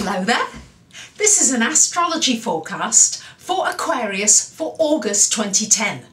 Hello there. This is an astrology forecast for Aquarius for August 2010.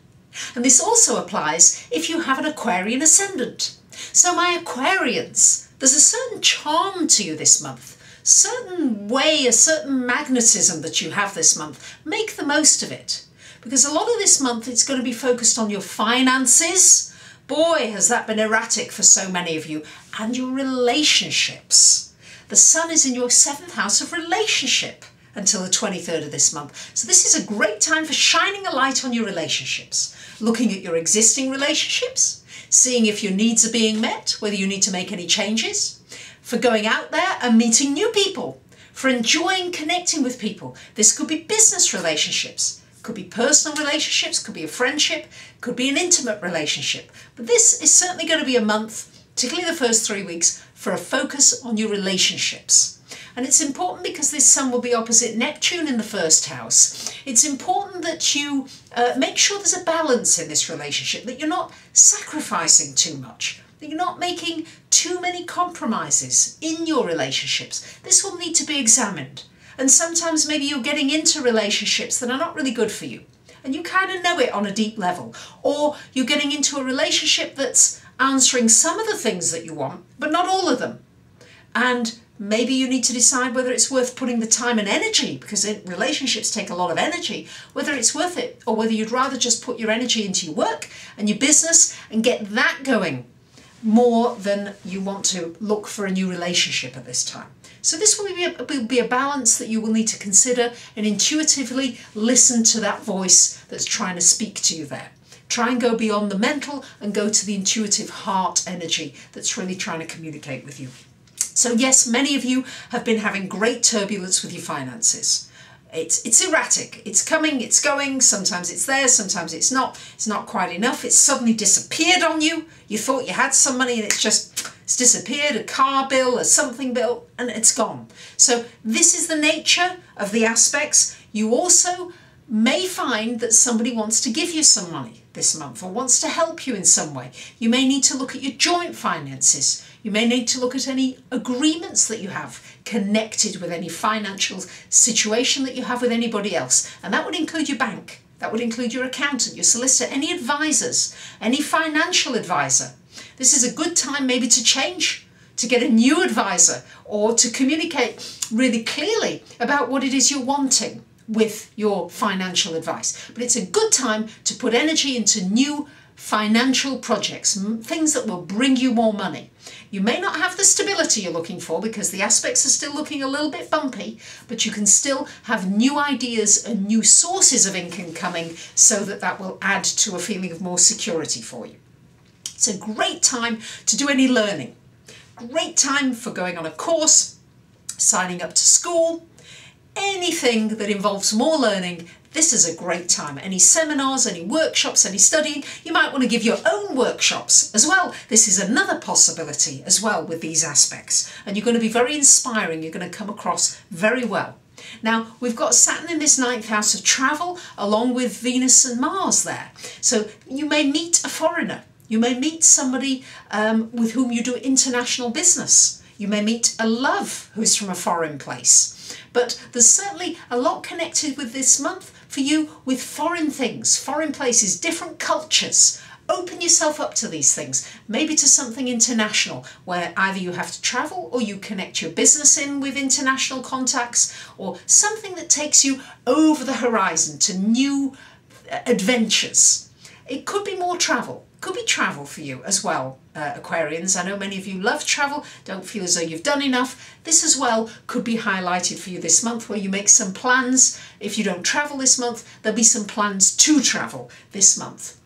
And this also applies if you have an Aquarian ascendant. So my Aquarians, there's a certain charm to you this month, certain way, a certain magnetism that you have this month. Make the most of it. Because a lot of this month it's going to be focused on your finances. Boy, has that been erratic for so many of you. And your relationships. The sun is in your 7th house of relationship until the 23rd of this month. So this is a great time for shining a light on your relationships, looking at your existing relationships, seeing if your needs are being met, whether you need to make any changes, for going out there and meeting new people, for enjoying connecting with people. This could be business relationships, could be personal relationships, could be a friendship, could be an intimate relationship. But this is certainly going to be a month, particularly the first 3 weeks, for a focus on your relationships. And it's important because this sun will be opposite Neptune in the 1st house. It's important that you make sure there's a balance in this relationship, that you're not sacrificing too much, that you're not making too many compromises in your relationships. This will need to be examined. And sometimes maybe you're getting into relationships that are not really good for you. And you kind of know it on a deep level. Or you're getting into a relationship that's answering some of the things that you want, but not all of them. And maybe you need to decide whether it's worth putting the time and energy, because relationships take a lot of energy, whether it's worth it, or whether you'd rather just put your energy into your work and your business and get that going more than you want to look for a new relationship at this time. So this will be a balance that you will need to consider and intuitively listen to that voice that's trying to speak to you there. Try and go beyond the mental and go to the intuitive heart energy that's really trying to communicate with you. So yes, many of you have been having great turbulence with your finances. It's erratic. It's coming, it's going, sometimes it's there, sometimes it's not quite enough. It's suddenly disappeared on you. You thought you had some money and it's disappeared, a car bill, a something bill, and it's gone. So this is the nature of the aspects. You also may find that somebody wants to give you some money this month or wants to help you in some way. You may need to look at your joint finances. You may need to look at any agreements that you have connected with any financial situation that you have with anybody else. And that would include your bank. That would include your accountant, your solicitor, any advisors, any financial advisor. This is a good time maybe to change, to get a new advisor, or to communicate really clearly about what it is you're wanting with your financial advice. But it's a good time to put energy into new financial projects, things that will bring you more money. You may not have the stability you're looking for because the aspects are still looking a little bit bumpy, but you can still have new ideas and new sources of income coming so that will add to a feeling of more security for you. It's a great time to do any learning. Great time for going on a course, signing up to school, anything that involves more learning. This is a great time. Any seminars, any workshops, any studying. You might want to give your own workshops as well. This is another possibility as well with these aspects. And you're going to be very inspiring. You're going to come across very well. Now, we've got Saturn in this 9th house of travel along with Venus and Mars there. So you may meet a foreigner. You may meet somebody with whom you do international business. You may meet a love who's from a foreign place. But there's certainly a lot connected with this month for you with foreign things, foreign places, different cultures. Open yourself up to these things, maybe to something international where either you have to travel or you connect your business in with international contacts, or something that takes you over the horizon to new adventures. It could be more travel. Could be travel for you as well, Aquarians. I know many of you love travel, don't feel as though you've done enough. This as well could be highlighted for you this month, where you make some plans. If you don't travel this month, there'll be some plans to travel this month.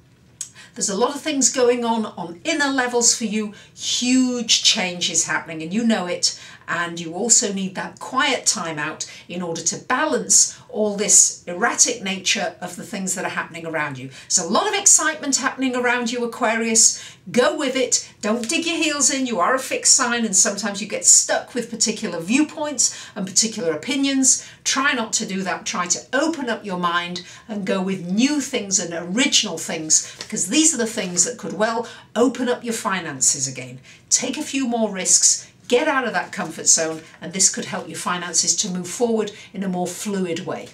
There's a lot of things going on inner levels for you, huge changes happening, and you know it. And you also need that quiet time out in order to balance all this erratic nature of the things that are happening around you. So a lot of excitement happening around you, Aquarius. Go with it. Don't dig your heels in. You are a fixed sign and sometimes you get stuck with particular viewpoints and particular opinions. Try not to do that. Try to open up your mind and go with new things and original things, because these are the things that could well open up your finances again. Take a few more risks. get out of that comfort zone, and this could help your finances to move forward in a more fluid way.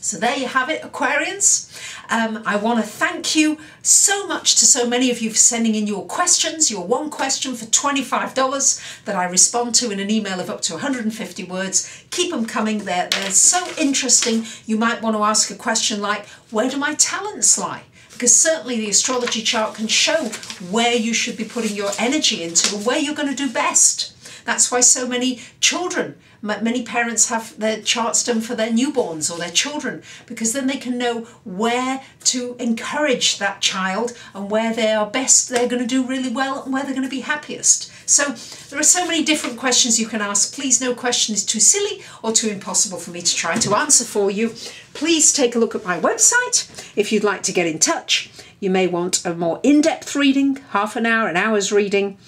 So there you have it, Aquarians. I want to thank you so much to so many of you for sending in your questions, your one question for $25 that I respond to in an email of up to 150 words. Keep them coming. They're so interesting. You might want to ask a question like, where do my talents lie? Because certainly the astrology chart can show where you should be putting your energy into and where you're going to do best. That's why so many children, many parents have their charts done for their newborns or their children, because then they can know where to encourage that child and where they are best, they're going to do really well, and where they're going to be happiest. So there are so many different questions you can ask. Please, no question is too silly or too impossible for me to try to answer for you. Please take a look at my website if you'd like to get in touch. You may want a more in-depth reading, half an hour, an hour's reading,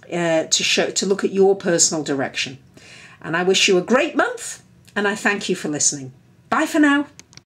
to look at your personal direction. And I wish you a great month, and I thank you for listening. Bye for now.